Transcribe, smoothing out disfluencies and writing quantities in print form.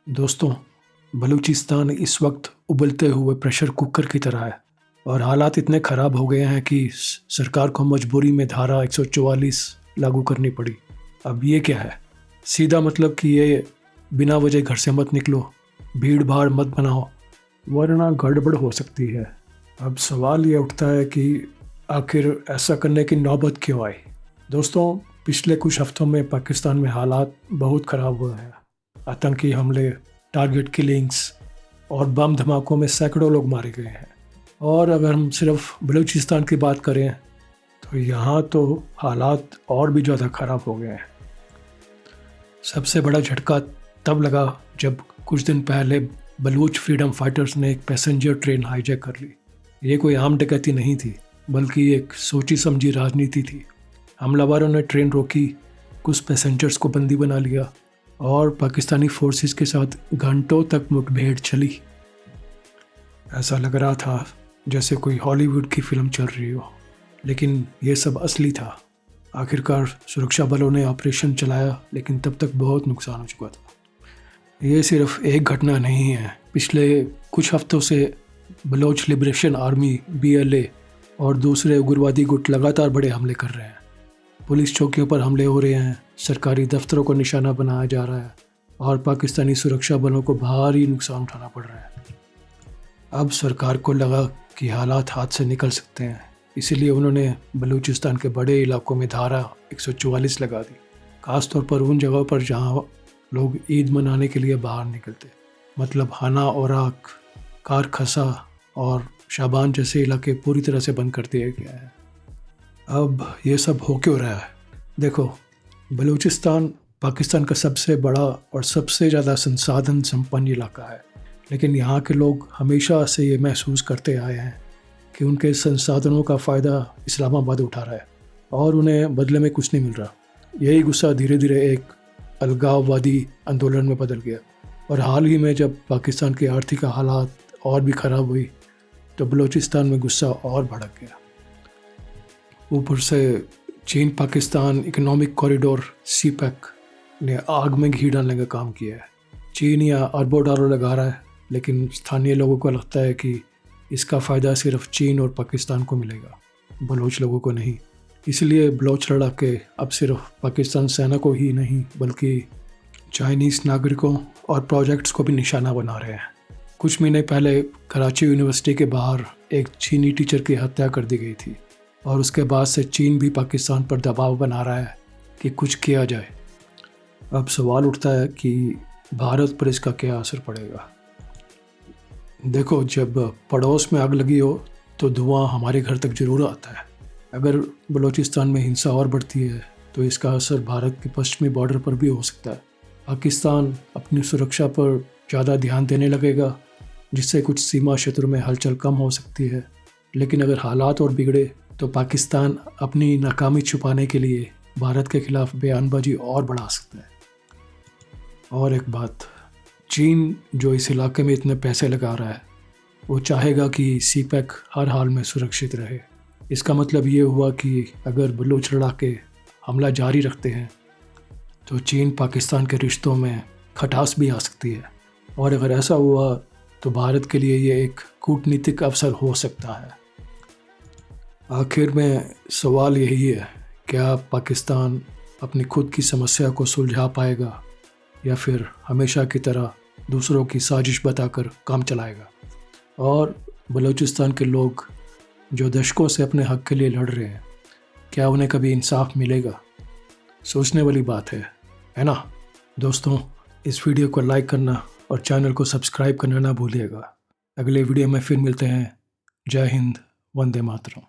दोस्तों, बलूचिस्तान इस वक्त उबलते हुए प्रेशर कुकर की तरह है और हालात इतने ख़राब हो गए हैं कि सरकार को मजबूरी में धारा 144 लागू करनी पड़ी। अब ये क्या है? सीधा मतलब कि ये बिना वजह घर से मत निकलो, भीड़ भाड़ मत बनाओ, वरना गड़बड़ हो सकती है। अब सवाल ये उठता है कि आखिर ऐसा करने की नौबत क्यों आई? दोस्तों, पिछले कुछ हफ्तों में पाकिस्तान में हालात बहुत ख़राब हुए हैं। आतंकी हमले, टारगेट किलिंग्स और बम धमाकों में सैकड़ों लोग मारे गए हैं। और अगर हम सिर्फ बलूचिस्तान की बात करें तो यहाँ तो हालात और भी ज़्यादा ख़राब हो गए हैं। सबसे बड़ा झटका तब लगा जब कुछ दिन पहले बलूच फ्रीडम फाइटर्स ने एक पैसेंजर ट्रेन हाईजैक कर ली। ये कोई आम डकैती नहीं थी, बल्कि एक सोची समझी राजनीति थी। हमलावरों ने ट्रेन रोकी, कुछ पैसेंजर्स को बंदी बना लिया और पाकिस्तानी फोर्सेस के साथ घंटों तक मुठभेड़ चली। ऐसा लग रहा था जैसे कोई हॉलीवुड की फिल्म चल रही हो, लेकिन ये सब असली था। आखिरकार सुरक्षा बलों ने ऑपरेशन चलाया, लेकिन तब तक बहुत नुकसान हो चुका था। ये सिर्फ एक घटना नहीं है। पिछले कुछ हफ्तों से बलोच लिबरेशन आर्मी BLA और दूसरे उग्रवादी गुट लगातार बड़े हमले कर रहे हैं। पुलिस चौकियों पर हमले हो रहे हैं, सरकारी दफ्तरों को निशाना बनाया जा रहा है और पाकिस्तानी सुरक्षा बलों को भारी नुकसान उठाना पड़ रहा है। अब सरकार को लगा कि हालात हाथ से निकल सकते हैं, इसीलिए उन्होंने बलूचिस्तान के बड़े इलाकों में धारा 144 लगा दी, ख़ासतौर पर उन जगहों पर जहां लोग ईद मनाने के लिए बाहर निकलते, मतलब हाना, ओराक, कारखसा और शाबान जैसे इलाके पूरी तरह से बंद कर दिया गया है। अब ये सब हो क्यों रहा है? देखो, बलूचिस्तान पाकिस्तान का सबसे बड़ा और सबसे ज़्यादा संसाधन संपन्न इलाका है, लेकिन यहाँ के लोग हमेशा से ये महसूस करते आए हैं कि उनके संसाधनों का फ़ायदा इस्लामाबाद उठा रहा है और उन्हें बदले में कुछ नहीं मिल रहा। यही गुस्सा धीरे धीरे एक अलगाववादी आंदोलन में बदल गया और हाल ही में जब पाकिस्तान की आर्थिक हालात और भी ख़राब हुई तो बलूचिस्तान में गुस्सा और भड़क गया। ऊपर से चीन पाकिस्तान इकोनॉमिक कॉरिडोर CPEC ने आग में घी डालने का काम किया है। चीन यहाँ अरबों डॉलर लगा रहा है, लेकिन स्थानीय लोगों को लगता है कि इसका फ़ायदा सिर्फ चीन और पाकिस्तान को मिलेगा, बलोच लोगों को नहीं। इसलिए बलोच लड़ाके अब सिर्फ पाकिस्तान सेना को ही नहीं, बल्कि चाइनीज़ नागरिकों और प्रोजेक्ट्स को भी निशाना बना रहे हैं। कुछ महीने पहले कराची यूनिवर्सिटी के बाहर एक चीनी टीचर की हत्या कर दी गई थी और उसके बाद से चीन भी पाकिस्तान पर दबाव बना रहा है कि कुछ किया जाए। अब सवाल उठता है कि भारत पर इसका क्या असर पड़ेगा। देखो, जब पड़ोस में आग लगी हो तो धुआं हमारे घर तक जरूर आता है। अगर बलूचिस्तान में हिंसा और बढ़ती है तो इसका असर भारत के पश्चिमी बॉर्डर पर भी हो सकता है। पाकिस्तान अपनी सुरक्षा पर ज़्यादा ध्यान देने लगेगा, जिससे कुछ सीमा क्षेत्रों में हलचल कम हो सकती है। लेकिन अगर हालात और बिगड़े तो पाकिस्तान अपनी नाकामी छुपाने के लिए भारत के खिलाफ बयानबाजी और बढ़ा सकता है। और एक बात, चीन जो इस इलाके में इतने पैसे लगा रहा है, वो चाहेगा कि CPEC हर हाल में सुरक्षित रहे। इसका मतलब ये हुआ कि अगर बलूच लड़ाके हमला जारी रखते हैं तो चीन पाकिस्तान के रिश्तों में खटास भी आ सकती है, और अगर ऐसा हुआ तो भारत के लिए ये एक कूटनीतिक अवसर हो सकता है। आखिर में सवाल यही है, क्या पाकिस्तान अपनी खुद की समस्या को सुलझा पाएगा या फिर हमेशा की तरह दूसरों की साजिश बताकर काम चलाएगा? और बलूचिस्तान के लोग जो दशकों से अपने हक के लिए लड़ रहे हैं, क्या उन्हें कभी इंसाफ मिलेगा? सोचने वाली बात है ना? दोस्तों, इस वीडियो को लाइक करना और चैनल को सब्सक्राइब करना ना भूलिएगा। अगले वीडियो में फिर मिलते हैं। जय हिंद, वंदे मातरम।